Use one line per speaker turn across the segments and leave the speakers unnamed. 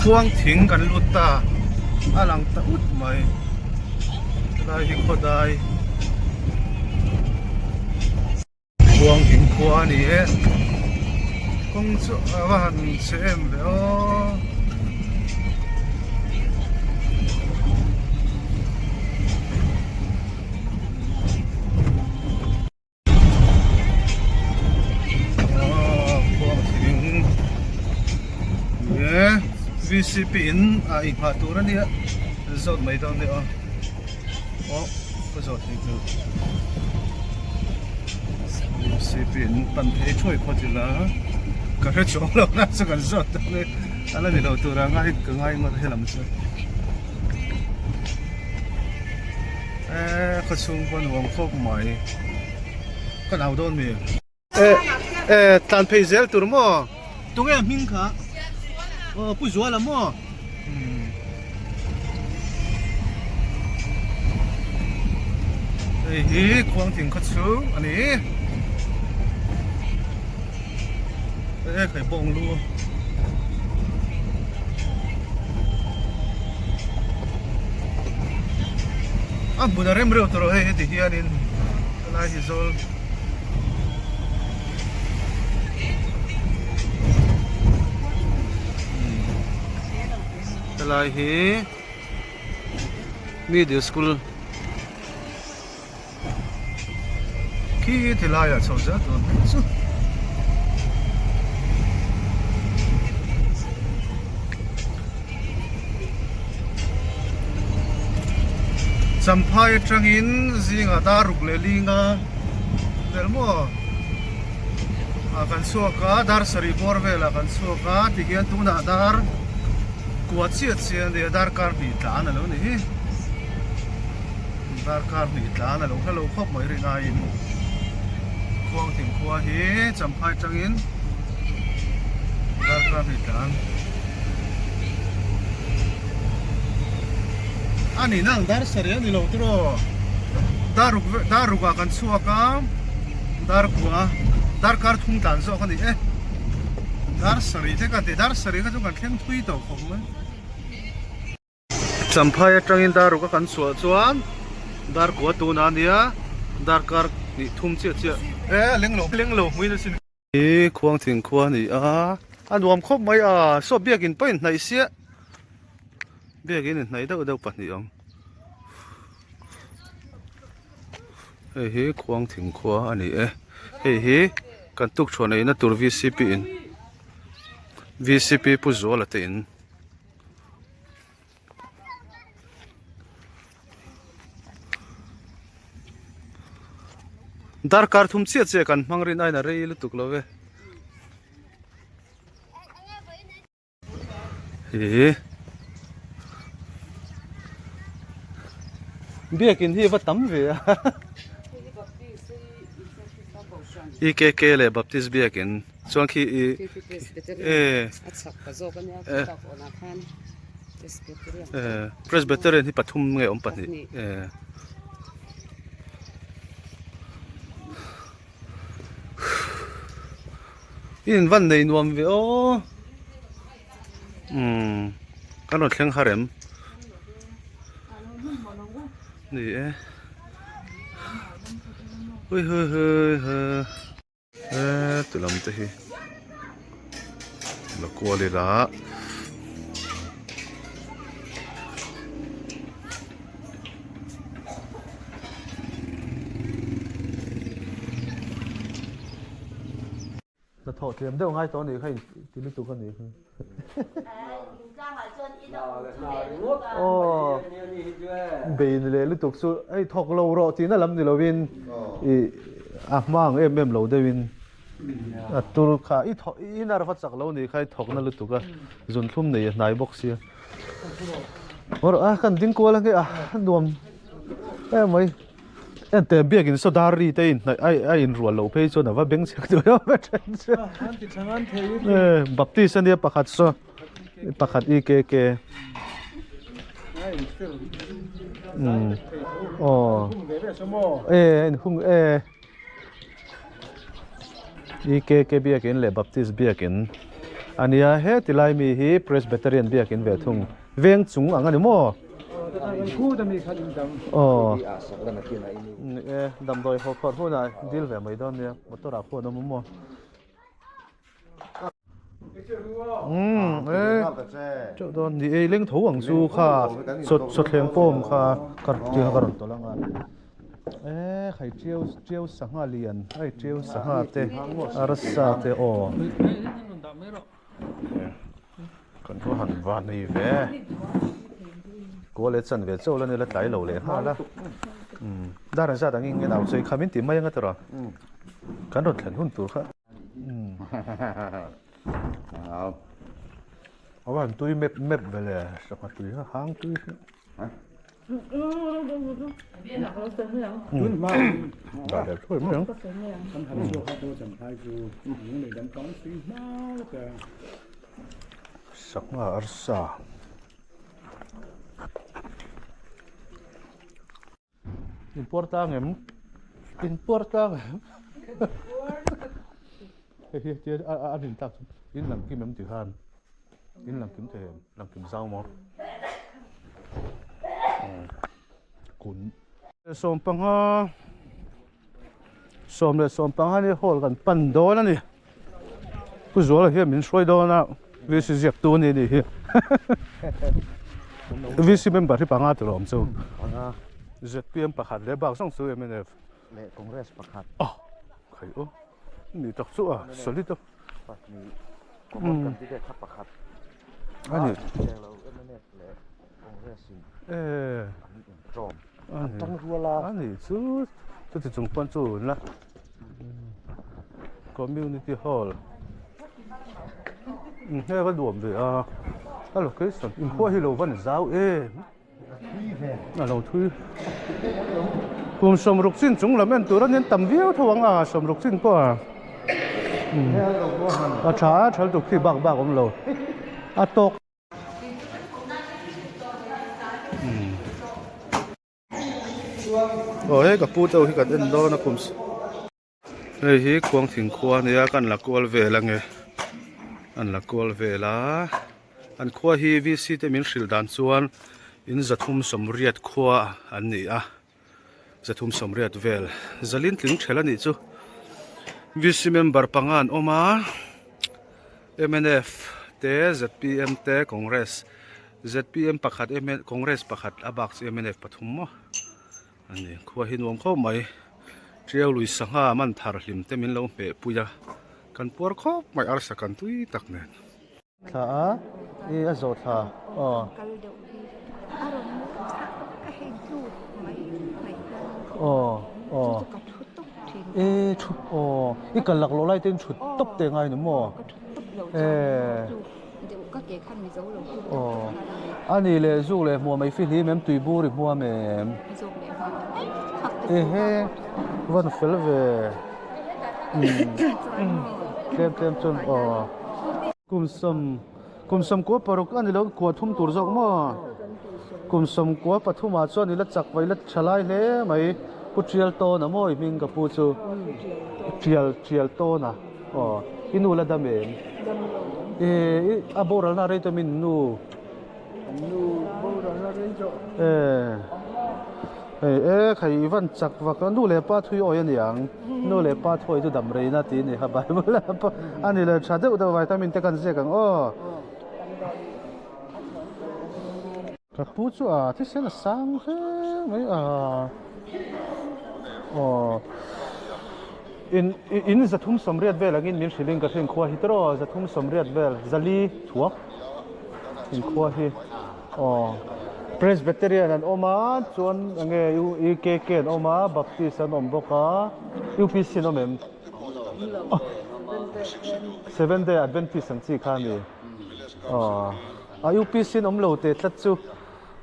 khuang thing kan luta alang ta ut mai lai hi khodai khuang thing khua ni e kong chu awan sem ve o VCP in in pha tur ania zot mai dang ne o ko zot ni tu VCP in pan thei choi khotila ka re chong lo na sa kan zot ne ala ni lo tur ngai ka ngai ma helam sa ko chung pon wang khop mai ka nau don mi tan phei zel tur mo tung em min kha不说了么？嘿，光挺可粗，安尼，可以帮路。不能rememberตัวเฮ้ยที่เฮียนินอะไรที่โซลอะไรฮีmiddle schoolขี้ที่ลายอ่ะชอบจัดตัวนี้สุดสัมภาระจังอินซิงาดารุกเลลิงาเดลโมอาการสัวกาดาร์สรีบอร์เวลอาการสัวกาที่เขียนตุนาดาร์กวาดเสียดเสียนเดียดาร์การผีตานะแล้วนี่ดาร์การผีตานะแล้วถ้าเราครบหมายเรื่องอินควงถึงควาฮีสัมภาระจังอินดาร์การผีตาอันนี้นั่งดาร์สรีนี่เราตัวดารุกอาการสัวกาดาร์กัวดาร์การทุ่งตันโซ่คนนี้ดาร์สรีเท่ากันแต่ดาร์สรีก็ต้องการเข้มทุยต่อของมันสัมภาระจังอินดารุกอาการสัวจวนดาร์กัวตัวนั้นเนี่ยดาร์การนี่ทุ่มเจี๊ยเลี้ยงหลงไม่ได้สิควงถึงควนี่อันรวมครบไหมสอบเบี้ยกินไปไหนเสียเบี้ยกินไหนเดาปัดนี่องเฮ้ยควงถึงควอันนี้เฮ้ยกันตุกชวนไอ้นั่นตัว VCP อิน VCP ผู้จัวละเต็นดาร์การทุ่มเสียกันมังรินไอ้น่ะเรื่องลุตุกแล้วเว้ยเฮ้ยเบี้ยกินที่ว่าตั้มเว้ยอีเกเลยบัพติสเบี้ยกินส่วนที่presbyterian ที่ปฐุมไงอมปัตนี่อินวันในนวมเว้ยกันรถแข่งฮาเร็มนี่เฮ้ยตุลำเตะละกัวเลยละจะถอดเทียมได้ง่ายตอนนี้ใครที่รู้ตัวกันนี่คือโอ้เบนเลยรู้ตัวสุดไอ้ถอกเรารอจีน่าล้ำนี่เราวินมั่งเราได้วินตัวข้าถอกน่ารักจักเรานี่ใครถอกนั่นรู้ตัวกันจนทุ่มนี่นายบ็อกซี่ว่ากันดิ้งกัวแล้วก็ดวมไม่แต่เบี้ยกินโซดารีแต่ไอ้รัวเราเพย์จนว่าเบ่งเสียตัวไม่ใช่บัพติสันเดียประคัดโซประคัดอีเกอ๋อหุ่งอีเกเบี้ยกินเลยบัพติสเบี้ยกิน ania he tilai mi hi presbyterian biakin ve thung veng chung anga ni mo dam doi ho khot hu na dil ve mai don ne motor a phone mo chỗ đó thì lính thú hoàng su kha sốt heng pom kha cắt chia cắt to langa khai chiêu sang ha liền chiêu sang ha te arasa te o còn có hẳn vạn này về cố lấy chân về châu lên là tái lẩu lên ha la đa ra đang nghe nào chơi khám tìm mấy cái đó cán đột thần hôn tủ khác ở bạn tôi mẹp về là sao mà tôi hang tôi bà đẹp thôi mấy sắc mà arsa importa ngem Hier, an den Tag, in lang kim em tihan, in lang kim thêm, lang kim sao mà, cún, xôm pang ha, xôm pang ha này hol gần pan đô nữa nè, cứ rồi là here mình xoay đô nào, vì sự dẹp tu này đi, vì sự member thì pang ha từ làm sao, dẹp PM bạc hạt để bảo sang số em này,
lệ Congress bạc hạt,
cái ô. Ni tak su solid to
ni kan ti de khap pakhat
ani
lo emane le Congress ani trom tang ruala
ani su ti chung pan chu na community hall he va duom de location in khua hi lo van zau lo thui kum som ruk sin chung lamen turan nen tam viau thawanga som ruk sin ko cha chal tu khi bak om lo tok he ka pu to hi ka den do na kum hei hi kuang thing khua nia kan la kol ve la nge an la kol ve la an khua hi VC te min hril dan chuan in zathum somriat khua an ni a zathum somriat vel zalin tling thela ni chu VC member pangan oma MNF te ZPM te Congress ZPM pakhat Congress pakhat abak MNF pathum mo ani khua hi nuam kho mai trial lui sanga man thar hlim te min lo pe puya kan por kho mai ar sakan tui tak nen tha a zo tha cái cần lạc lỗ lai tên chuột tốc tiền ngay nữa mò anh ấy là du lịch mua mấy phim em tùy bu để mua mềm vẫn phải về tem chân kum sum của paruk anh ấy của thum tur rộng mà kum sum của pathum à cho anh ấy chặt vậy là chalai thế mấy pu trial to na moi ming ka pu chu trial to na inu la damen aboral na reto min nu boral na reto khai van chak vak nu le pa thui oi ani ang nu le pa thoi tu dam rei na ti ni ha bai la pa ani le cha de da vitamin te kan se kang ka pu chu ti se na sang he mai in zathum somriat vel angin min hriling ka theng khua hitro zathum somriat vel zali thuak in khua hi presbyterian an oma chuan ange UKK an oma baptist an om boka UPC no mem Seventh Day Adventist an chi kha ni UPC nom lo te tlat chu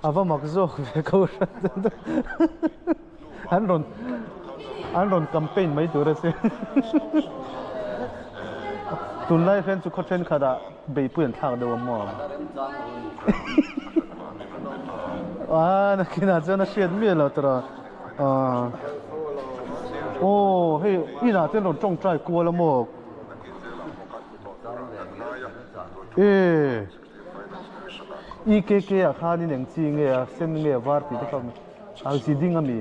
ava makzo ve ko an ron campaign mấy tuổi rồi tuần lai khen chú khen khada bị bùn thang đâu mà na kia na cho nó xuyên miên là tao hey, ý là tên ron trồng trái cua là mò อีเก๋ๆอ่ะข้านี่หนังจีนเงี้ยเส้นเงี้ยวาร์ปีที่เขาเอาซีดิ้งอ่ะมี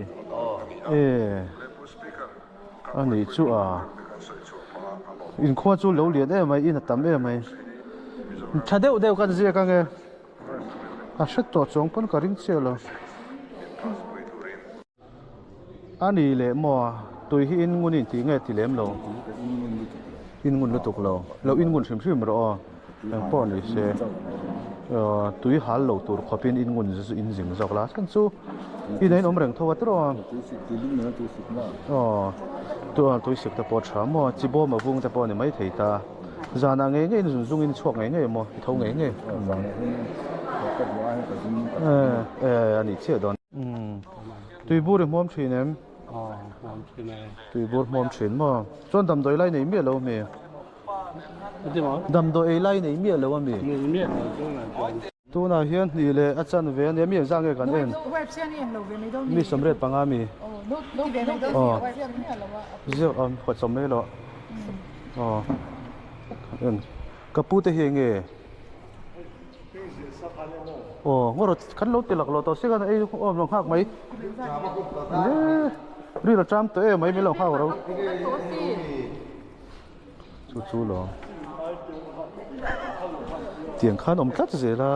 อันนี้จู่อินขั้วจู่เหลวเหลียดไหมอินตั้มไหมถ้าเดี๋ยวกันเสียกันเงี้ยชุดตัวจงปนกระริ่งเชียวเลยอันนี้เลยมัวตัวที่อินงุนที่เงี้ยที่เลี้ยมเราอินงุนรู้ตุกเราอินงุนชิมรอแล้วป้อนนี่เสียตัวที่หาเราตัวขบินอินงุนจะอินสิงจอกลาสันสู้อีไหนน้องเริงทว่าตัวตัวสิบแต่ปอดช้ำมัวจีบมาบุ้งแต่ปอนี่ไม่ถีตาจานังเงี้ยอินซุ่งอินชกเงี้ยมัวท้องเงี้ยอันนี้เชื่อดอนตัวบูร์มอมชีนมตัวบูร์มอมชีนมัวจนดำโดยไล่ในเมียเราเมียดำโดยไล่ในเมียเราว่ามีตัวน่าเฮียนนี่เลยอาจารย์เวียนเนี่ยมีอย่างเงี้ยกันเองมีสำเร็จปังอามีเจ้าขวดสมเลยหรอกระปุกเฮียงเงี้ยงั้นเราขันรถติดหลักเราต่อสิ่งนั้นลองหักไหมนี่เราจำตัวไม่ลองหักเราสู้ๆหรอเตียงขันกัดเสียละ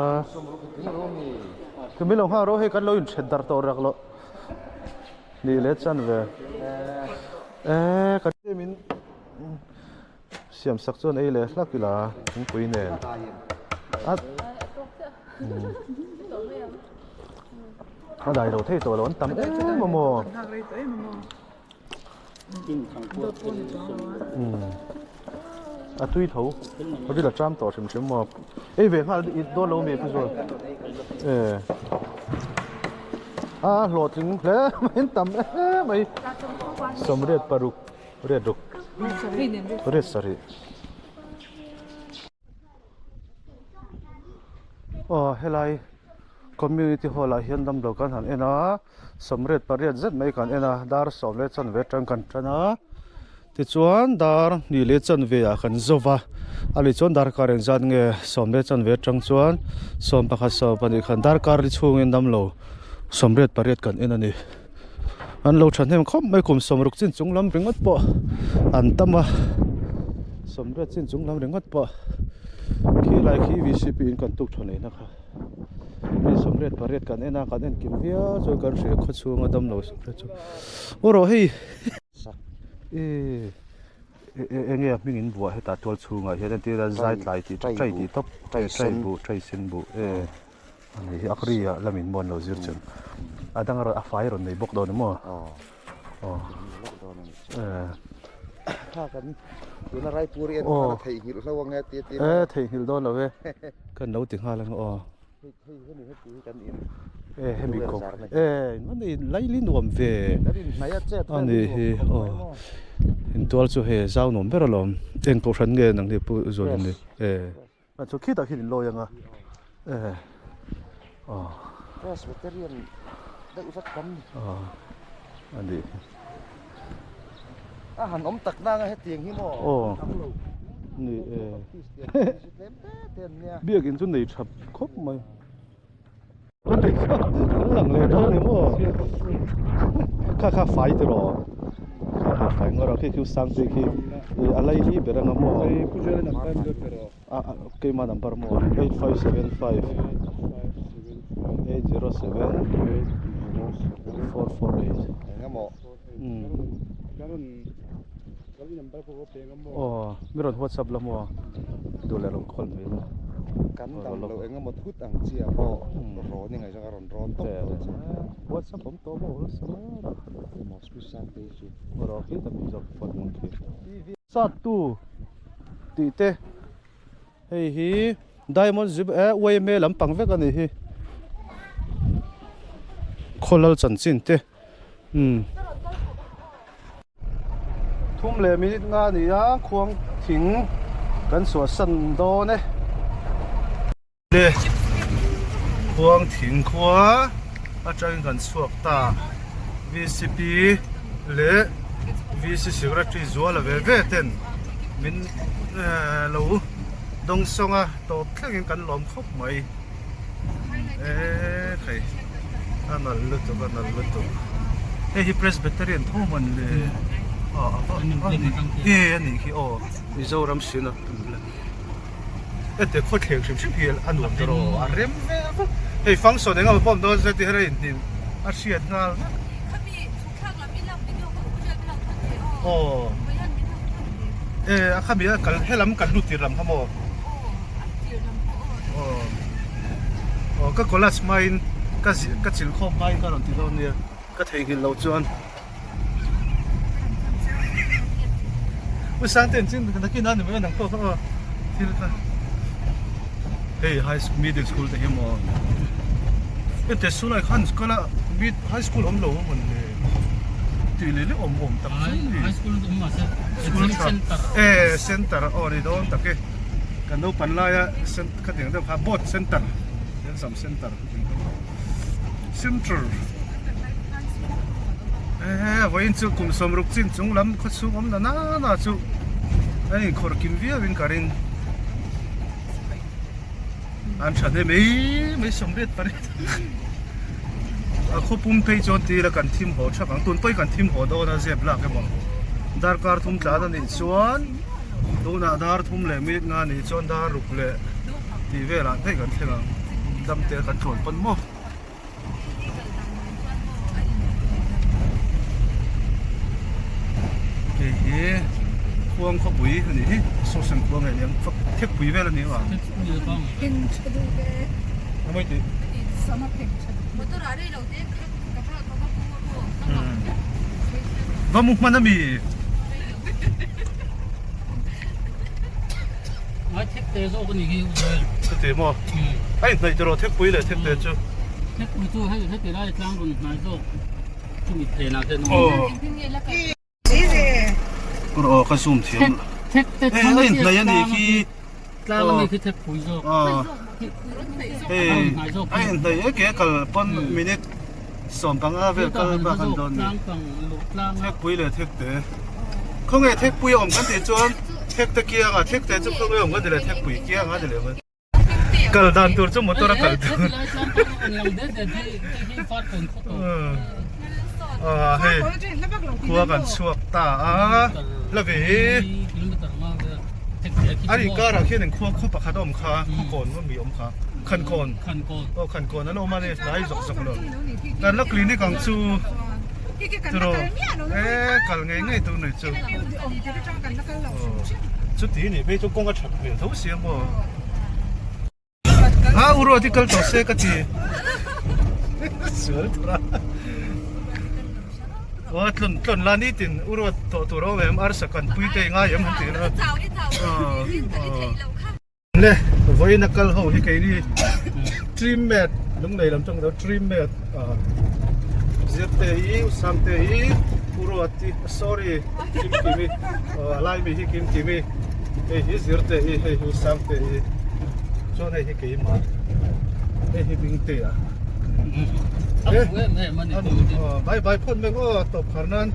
คือไม่ลองหักเราให้กันเราอยู่เฉดดาร์ตัวรักเรานี่เล็ดจันเวกันที่มินเสียมสักส่วนเลยลักกีฬาผมคุยเนี่ยเขาได้เราเท่ตัวร้อนต่ำโมตุยเท่าเขาที่เราจ้ำต่อชิมมาเวงเขาโดนเราเมียพี่ส่วนโหลดถึงแล้วไม่เห็นต่ำไม่สมเด็จปรุกเรียดรุกเรียดสริเฮลัยคอมมูนิตี้ฮอลล์เฮียนดำดอกกันหันสำเร็จปริยัติเจ็ดไม่กันดาร์สอบเลชันเวทจังกันนะที่ชวนดาร์นี่เลชันเวะกันจบว่าอะไรชวนดาร์การเงินจันเงสอบเลชันเวทจังชวนสอบประคับสอบปนิคันดาร์การที่ช่วงเงินดำโลสำเร็จปริยัติกันนี่อันเราฉันเห็นเขาไม่คุมสมรุกสินจุงลำเริงวัดปะอันตั้มว่าสำเร็จสินจุงลำเริงวัดปะขี้ไล่ขี้วิสิปีนกันตุกชนเลยนะครับมีสำเร็จปริยัติกันกันกิมเฮียจนกันเสียข้อชูงดำเราสำเร็จโอ้โหเฮ้ยเงี้ยมีเงินบัวให้ตัดตัวชูงอ่ะเห็นที่เราใจไหลที่ใจที่ท็อปใจบุใจสินบุอันนี้อักรีอ่ะแล้วมีบอลเราจิ๋วจังดังเราไฟรอนในบกโดนมั้ง
ถ้ากันอยู่ในไรปูเรียนไทยหิลแล้วว่าไงตี
ไทยหิลโดนเรากันเราถึง5แล้วให้มีกบนั่นนี่ไล่ลิ้นรวมเวอันนี้เห็นตัวจู่เจ้าหนุ่มเปล่าล้อมเอ็งตัวฉันเงินนั่งที่ปูจวนนี่มันจะคิดแต่คิดโลยัง
ก็สเปเรียนได้อุตสาหกรรม
อันนี้
อาหารอมตักนั่งให้เตียงที่หม้อ
นี่เบี้ยกินจนไหนฉับครบไหมก็ไหนก็หลังเลยทั้งเลยมั้งข้าไฟตลอดข้าไฟงั้นเราคิดสั่งไปคิดอะไรที่เบรังมั้งโอเคมาดัมเบอร์มั้ง8575 807 448
งั้นมั้ง
มีรถวัดซับละมั้งดูแลลงคนไม่รู้
กันดำเราเองก็หมดทุกต่างเชียร์พอร้อนยังไงสักร้อนต้อง
วัดซับผมโตมาวัดซับ
มอสพิซซ่าเตชิ
รอคิดแต่มีจับฟันมุนคิดสัตว์ตู้ตีเตะเฮ้ยได้หมดจิบวัยเมลำปังเวกันนี่คนเราจันจินเตะทุ่มเลยมีงานนี่นะควงถิงกันสวนสันโดเนี่ยเลยควงถิงขวาอาจารย์กันสวกตา VCP เลย VC Secretary จัวละเวเวเต็นมินเราโด ดงซงอ่ะตบแค่กันล้อมครบไหมใครอันนั้นลุตุกันนั่นลุตุฮิเพรสเบตเตอรีนทุ่มันเลยอันนี้คือมิโซรัมสินะแต่คนเที่ยวชิมพิลอันนู้นตรออาร์เรมฟังโซนเองอ่ะผมโดนจะที่อะไรนี่อาเซียนนะข้ามีกันให้ล้ำกันลุติรำข้ามก็กลัสไมน์ก็จิลข้อไมน์ก็รอนที่เราเนี่ยก็เทกินเราจวนวันสังเกตจริงๆนักกินนั่นไม่นั่งโต๊ะที่ละไฮสคูลมิดเดิลสคูลแต่ยังมั้งแต่สุดท้ายขันสก็ละมิดไฮสคูลผมรู้มันเลยที่เลยเลยตักซึ่งไฮสคูลผมมาเซ็นเตอร์นี่โดนตักกันดูปันไล่เซ็นก็ถึงเรื่องพาบอดเซ็นเตอร์ยังสามเซ็นเตอร์วันจุกุมสมรุกจินจุงลำขดสูงน่าจุขอกินเวียวินการินอันฉันไม่สมเด็จไปเขาปุ่มเพย์จนตีแล้วกันทีมหัวชักตุนไปกันทีมหัวโดนเจ็บหลักกันมั้งดาร์การทุ่มจ่าดันนี่ชวนโดนดาร์ทุ่มเลยมีงานนี่ชวนดาร์รุกเลยทีเวลาให้กันเท่านั้นดำเตะกันชนปนมั่วควงขบุยนี่โซเชียลควงไงเนี่ยเทคบุยเวลานี้ว่ะเห็นชดูเด้ทำไมติสมัครเห็นชดูมอเตอร์อะไรเราเด็กกับพระเขาพูดว่ามุกมันน่ะมีเทคเตะโซ่คนนี้กี่เตะมั้งไอ้ในตัวเทคบุยเลยเทคเตะจู่เทคบุยจู่ให้เทคเตะได้ครั้งคนนายโซ่ที่มีเทน่าเทนโอ้ก็ข้าซุ่มเทียมเทคในยันนี่คือกลางนี่คือเทคปุยโซ่ไอ้ในแกก็ปนมินิสองปังอาเวลก็บางคนโดนเทคปุยเลยเทคเตะเขาไงเทคปุยอมกันติดจวนเทคตะเกียงอ่ะเทคเตะจุกเขาไงอมกันเดี๋ยวเทคปุยเกียงอ่ะเดี๋ยวมันกัลดันตัวจุ่มมอเตอร์กัลดันเฮ้ยขัวกันชวกตาแล้วเว้ยอันนี้ก็เราแค่หนึ่งขัวขัวปากขาดอมขาขัวโกนว่ามีอมขาขันโกนขันโกนนั้นออกมาเนี่ยหลายสักเลยแต่แล้วกลิ่นนี่กังซูตัวกัลไงตัวหนึ่งจูชุดที่นี่ไม่จุกงก็ชัดเลยทุกเสียงบ่อุโรที่กัลตัวเสกที่สวยตัวว่าต้นลานี่ตินอุรวตัวเราเอ็มอาร์สกันปุยเตยง่ายยังมันตินนะเลยวันนักข่าวเขาที่แค่นี้ทรีมเมดลุงเลยลำจังเราทรีมเมดเจ็ดเตยสามเตยอุรวที่ sorry คิมคิมีไล่มีที่คิมคิมีเฮ้ยเจ็ดเตยเฮ้ยสามเตยชอบให้ที่คิมมาเฮ้ยบิงเตยบายพ่นแม่ก็ตบขนาด